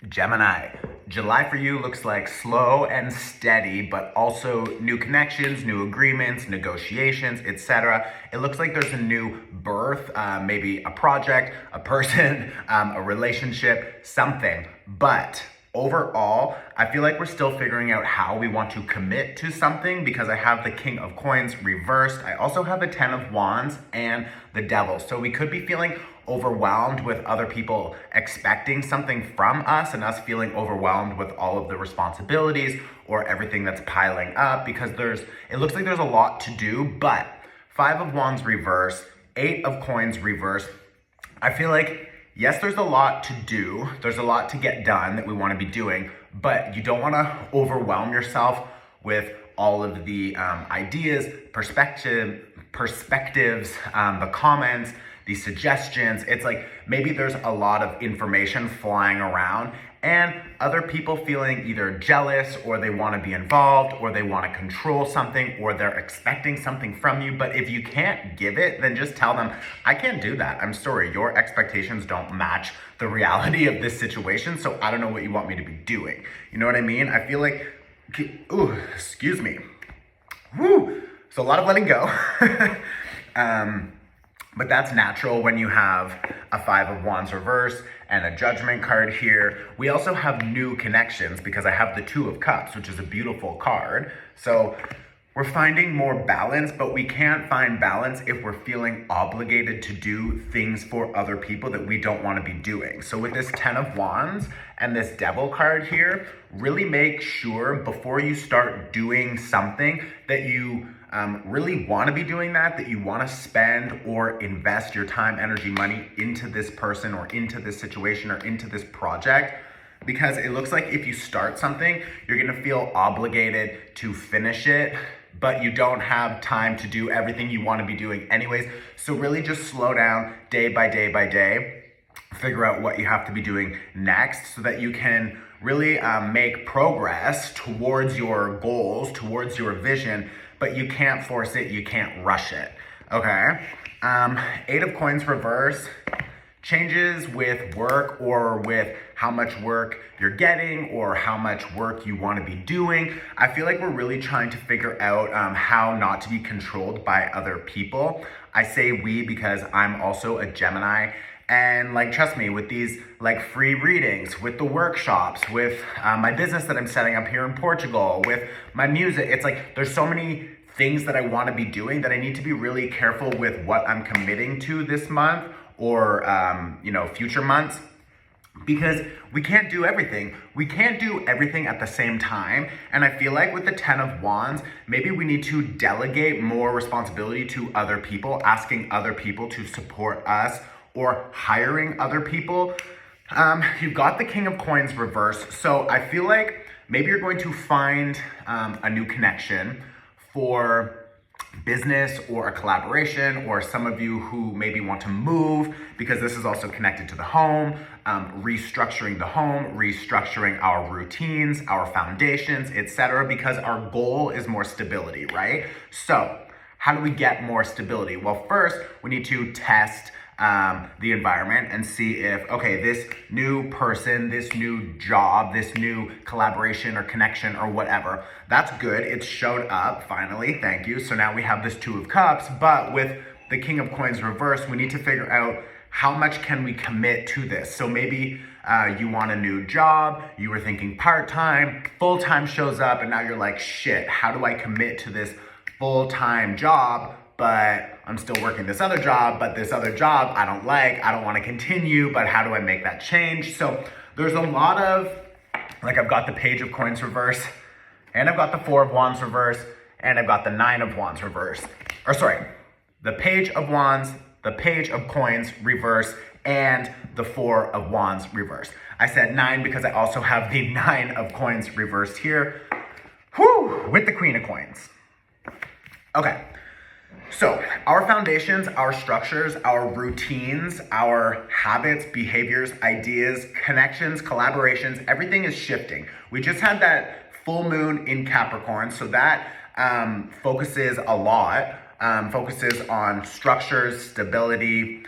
Gemini, July for you looks like slow and steady, but also new connections, new agreements, negotiations, etc. It looks like there's a new birth, maybe a project, a person, a relationship, something. But overall, I feel like we're still figuring out how we want to commit to something because I have the King of Coins reversed. I also have the Ten of Wands and the Devil. So we could be feeling overwhelmed with other people expecting something from us and us feeling overwhelmed with all of the responsibilities or everything that's piling up because it looks like there's a lot to do. But Five of Wands reverse, Eight of Coins reverse. I feel like, yes, there's a lot to do. There's a lot to get done that we want to be doing, but you don't want to overwhelm yourself with all of the ideas, perspectives, the comments, the suggestions. It's like maybe there's a lot of information flying around and other people feeling either jealous or they want to be involved or they want to control something or they're expecting something from you. But if you can't give it, then just tell them, I can't do that. I'm sorry, your expectations don't match the reality of this situation, so I don't know what you want me to be doing. You know what I mean? I feel like, ooh, excuse me. Woo! So a lot of letting go. But that's natural when you have a Five of Wands reverse and a Judgment card here. We also have new connections because I have the Two of Cups, which is a beautiful card. So we're finding more balance, but we can't find balance if we're feeling obligated to do things for other people that we don't want to be doing. So with this Ten of Wands and this Devil card here, really make sure before you start doing something that you really want to be doing that you want to spend or invest your time, energy, money into this person or into this situation or into this project. Because it looks like if you start something, you're going to feel obligated to finish it, but you don't have time to do everything you want to be doing anyways. So really just slow down day by day by day. Figure out what you have to be doing next so that you can really make progress towards your goals, towards your vision, but you can't force it, you can't rush it, okay? Eight of Coins reverse, changes with work or with how much work you're getting or how much work you want to be doing. I feel like we're really trying to figure out how not to be controlled by other people. I say we because I'm also a Gemini. And like, trust me, with these like free readings, with the workshops, with my business that I'm setting up here in Portugal, with my music, it's like there's so many things that I want to be doing that I need to be really careful with what I'm committing to this month or future months, because we can't do everything. We can't do everything at the same time. And I feel like with the Ten of Wands, maybe we need to delegate more responsibility to other people, asking other people to support us or hiring other people. You've got the King of Coins reversed. So I feel like maybe you're going to find a new connection for business or a collaboration, or some of you who maybe want to move because this is also connected to the home, restructuring the home, restructuring our routines, our foundations, etc. because our goal is more stability, right? So how do we get more stability? Well, first we need to test the environment and see if, okay, this new person, this new job, this new collaboration or connection or whatever, that's good. It showed up finally. Thank you. So now we have this Two of Cups, but with the King of Coins reversed, we need to figure out how much can we commit to this. So maybe you want a new job, you were thinking part-time, full-time shows up, and now you're like, shit, how do I commit to this full-time job? But I'm still working this other job, but this other job I don't want to continue, but how do I make that change? So there's a lot of, like, I've got the Page of Coins reverse, and I've got the Four of Wands reverse, and I've got the Nine of Wands reverse. Or sorry, the Page of Wands, the Page of Coins reverse, and the Four of Wands reverse. I said 9 because I also have the Nine of Coins reversed here. Whew, with the Queen of Coins. Okay. So our foundations, our structures, our routines, our habits, behaviors, ideas, connections, collaborations, everything is shifting. We just had that full moon in Capricorn, so that focuses a lot, focuses on structures, stability,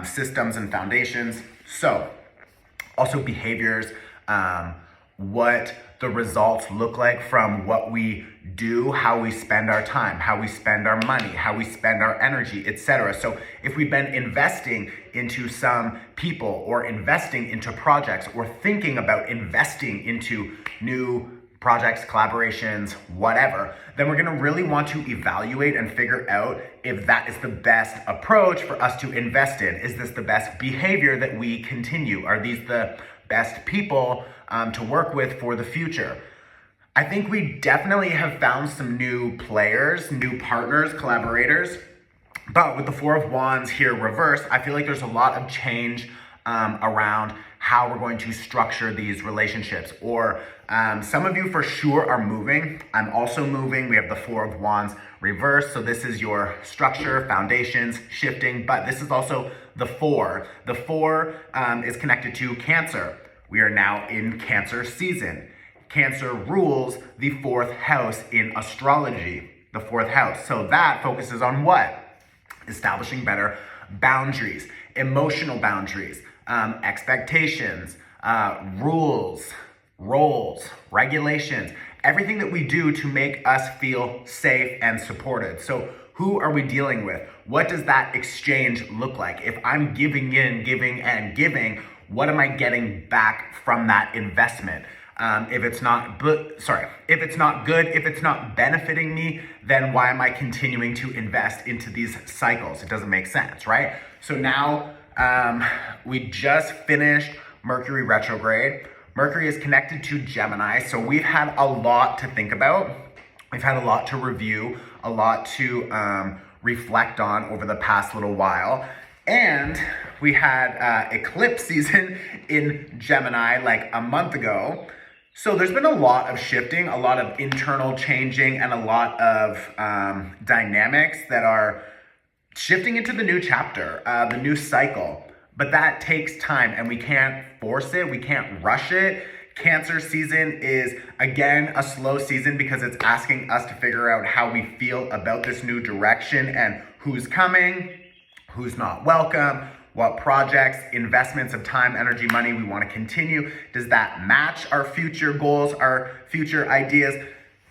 systems and foundations. So also behaviors, what the results look like from what we do, how we spend our time, how we spend our money, how we spend our energy, etc. So if we've been investing into some people or investing into projects or thinking about investing into new projects, collaborations, whatever, then we're gonna really want to evaluate and figure out if that is the best approach for us to invest in. Is this the best behavior that we continue? Are these the best people to work with for the future? I think we definitely have found some new players, new partners, collaborators, but with the Four of Wands here reversed, I feel like there's a lot of change around how we're going to structure these relationships. Or some of you for sure are moving. I'm also moving. We have the Four of Wands reversed. So this is your structure, foundations, shifting, but this is also the four. The four is connected to Cancer. We are now in Cancer season. Cancer rules the fourth house in astrology, the fourth house. So that focuses on what? Establishing better boundaries, emotional boundaries, expectations, rules, roles, regulations, everything that we do to make us feel safe and supported. So who are we dealing with? What does that exchange look like? If I'm giving in, giving and giving, what am I getting back from that investment? If it's not good, if it's not benefiting me, then why am I continuing to invest into these cycles? It doesn't make sense, right? So now we just finished Mercury retrograde. Mercury is connected to Gemini, so we've had a lot to think about. We've had a lot to review, a lot to reflect on over the past little while. And we had eclipse season in Gemini like a month ago. So there's been a lot of shifting, a lot of internal changing, and a lot of dynamics that are shifting into the new chapter, the new cycle. But that takes time and we can't force it, we can't rush it. Cancer season is, again, a slow season because it's asking us to figure out how we feel about this new direction and who's coming, who's not welcome, what projects, investments of time, energy, money we want to continue. Does that match our future goals, our future ideas?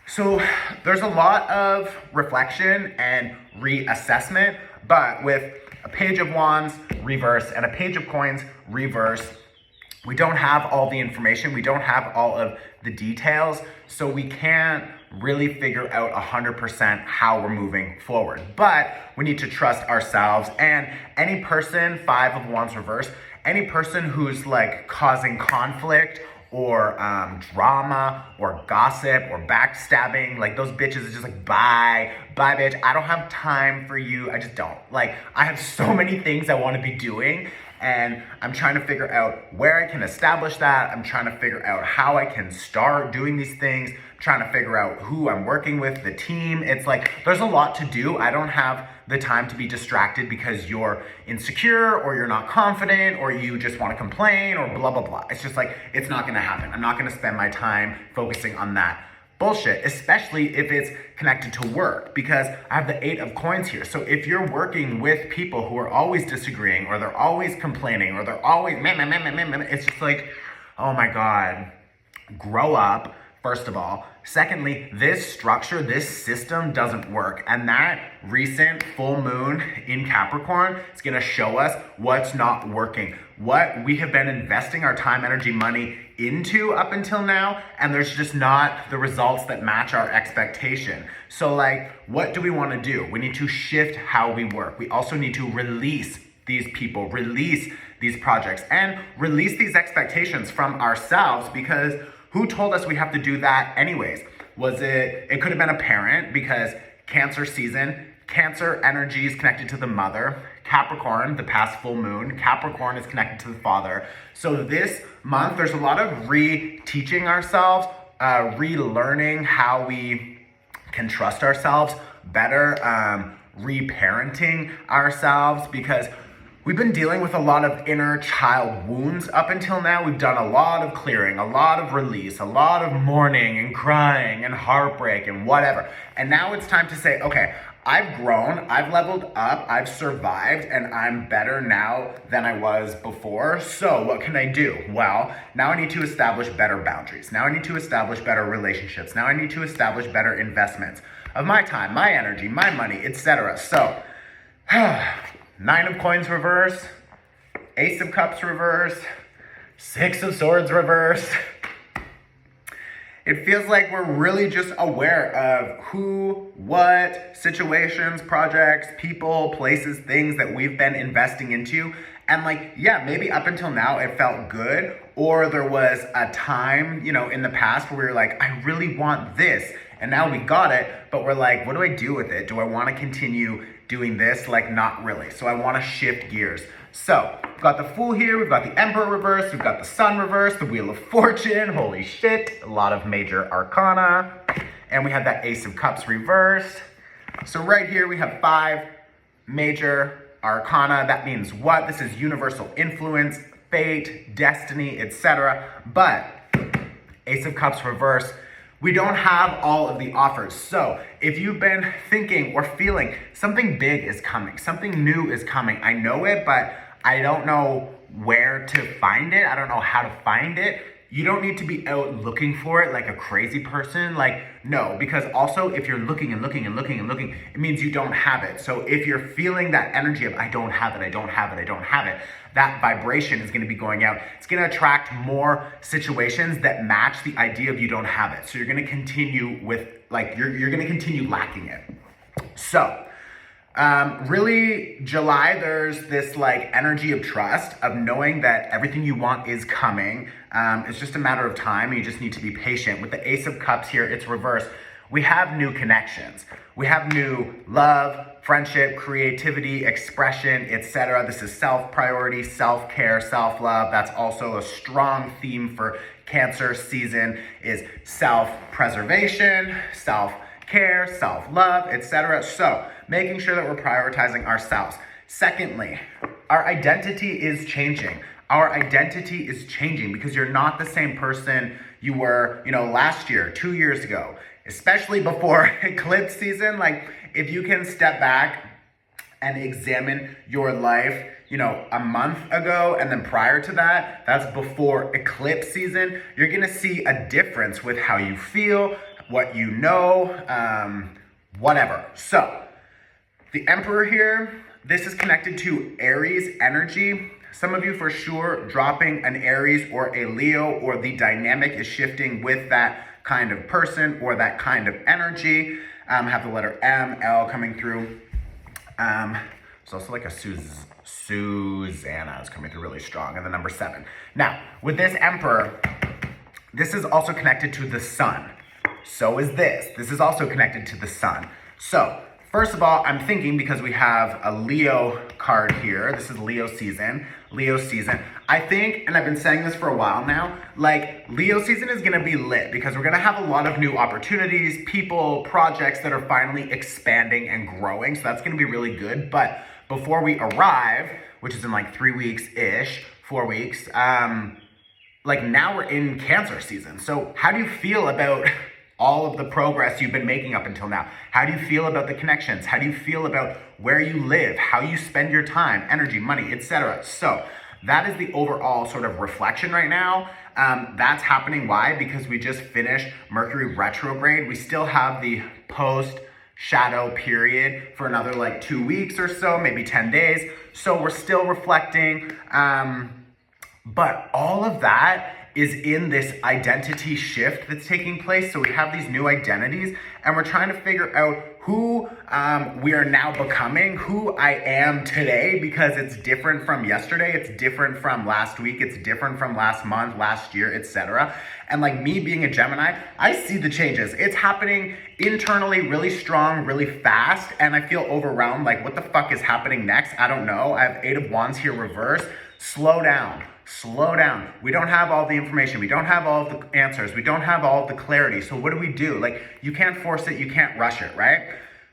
So there's a lot of reflection and reassessment, but with a Page of Wands reverse and a Page of Coins reverse, we don't have all the information, we don't have all of the details, so we can't really figure out 100% how we're moving forward. But we need to trust ourselves, and any person, Five of Wands reverse, any person who's like causing conflict or drama or gossip or backstabbing, like those bitches is just like, bye bitch, I don't have time for you, I just don't. Like, I have so many things I want to be doing, and I'm trying to figure out where I can establish that. I'm trying to figure out how I can start doing these things. I'm trying to figure out who I'm working with, the team. It's like, there's a lot to do. I don't have the time to be distracted because you're insecure or you're not confident or you just want to complain or blah, blah, blah. It's just like, it's not going to happen. I'm not going to spend my time focusing on that bullshit, especially if it's connected to work, because I have the Eight of Coins here. So if you're working with people who are always disagreeing or they're always complaining or they're always it's just like, oh my God, grow up, first of all. Secondly, this structure, this system doesn't work. And that recent full moon in Capricorn is gonna show us what's not working, what we have been investing our time, energy, money into up until now, and there's just not the results that match our expectation. So like, what do we wanna do? We need to shift how we work. We also need to release these people, release these projects, and release these expectations from ourselves, because who told us we have to do that anyways? It could have been a parent, because Cancer season, Cancer energy is connected to the mother. Capricorn, the past full moon, Capricorn is connected to the father. So this month, there's a lot of re-teaching ourselves, relearning how we can trust ourselves better, re-parenting ourselves, because we've been dealing with a lot of inner child wounds up until now. We've done a lot of clearing, a lot of release, a lot of mourning and crying and heartbreak and whatever. And now it's time to say, okay, I've grown, I've leveled up, I've survived, and I'm better now than I was before. So what can I do? Well, now I need to establish better boundaries. Now I need to establish better relationships. Now I need to establish better investments of my time, my energy, my money, etc. So, 9 of coins reverse, Ace of cups reverse, 6 of swords reverse. It feels like we're really just aware of who, what, situations, projects, people, places, things that we've been investing into. And like, yeah, maybe up until now it felt good, or there was a time, in the past where we were like, I really want this. And now we got it, but we're like, what do I do with it? Do I want to continue doing this? Like, not really. So I want to shift gears. So we've got the Fool here, we've got the Emperor reversed, we've got the Sun reversed, the Wheel of Fortune, holy shit, a lot of major arcana, and we have that Ace of Cups reversed. So right here we have 5 major arcana. That means what? This is universal influence, fate, destiny, etc. But Ace of Cups reversed, we don't have all of the offers. So if you've been thinking or feeling something big is coming, something new is coming, I know it, but I don't know where to find it. I don't know how to find it. You don't need to be out looking for it like a crazy person. Like, no, because also if you're looking and looking and looking and looking, it means you don't have it. So if you're feeling that energy of I don't have it, I don't have it, I don't have it, that vibration is going to be going out. It's going to attract more situations that match the idea of you don't have it. So you're going to continue with you're going to continue lacking it. So really July, there's this energy of trust, of knowing that everything you want is coming. It's just a matter of time. You just need to be patient. With the Ace of Cups here, it's reversed. We have new connections. We have new love, friendship, creativity, expression, etc. This is self-priority, self-care, self-love. That's also a strong theme for Cancer season, is self-preservation, self-care, self-love, etc. So making sure that we're prioritizing ourselves. Secondly, our identity is changing. Our identity is changing because you're not the same person you were, last year, 2 years ago, especially before eclipse season. Like, if you can step back and examine your life, a month ago and then prior to that, that's before eclipse season, you're gonna see a difference with how you feel, what you know, whatever. So, the Emperor here, this is connected to Aries energy. Some of you for sure dropping an Aries or a Leo, or the dynamic is shifting with that kind of person or that kind of energy. Have the letter M, L coming through. It's also like a Susanna is coming through really strong, and the number 7. Now, with this Emperor, this is also connected to the Sun. So is this. This is also connected to the Sun. So, first of all, I'm thinking, because we have a Leo card here, this is Leo season. I think, and I've been saying this for a while now, Leo season is gonna be lit because we're gonna have a lot of new opportunities, people, projects that are finally expanding and growing. So that's gonna be really good. But before we arrive, which is in 3 weeks-ish, 4 weeks, now we're in Cancer season. So how do you feel about all of the progress you've been making up until now? How do you feel about the connections? How do you feel about where you live, how you spend your time, energy, money, etc.? So that is the overall sort of reflection right now. That's happening. Why? Because we just finished Mercury retrograde. We still have the post shadow period for another 2 weeks or so, maybe 10 days. So we're still reflecting. But all of that is in this identity shift that's taking place. So we have these new identities, and we're trying to figure out who we are now becoming, who I am today, because it's different from yesterday, it's different from last week, it's different from last month, last year, etc. And me being a Gemini, I see the changes. It's happening internally really strong, really fast, and I feel overwhelmed. What the fuck is happening next? I don't know. I have 8 of Wands here reversed. Slow down. We don't have all the information. We don't have all of the answers. We don't have all of the clarity. So what do we do? You can't force it. You can't rush it, right?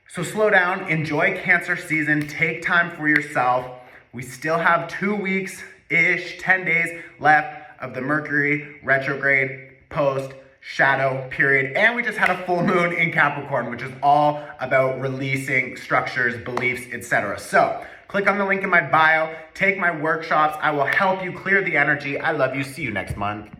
So slow down. Enjoy Cancer season. Take time for yourself. We still have 2 weeks-ish, 10 days left of the Mercury retrograde post shadow period, and we just had a full moon in Capricorn, which is all about releasing structures, beliefs, etc. So click on the link in my bio, take my workshops. I will help you clear the energy. I love you. See you next month.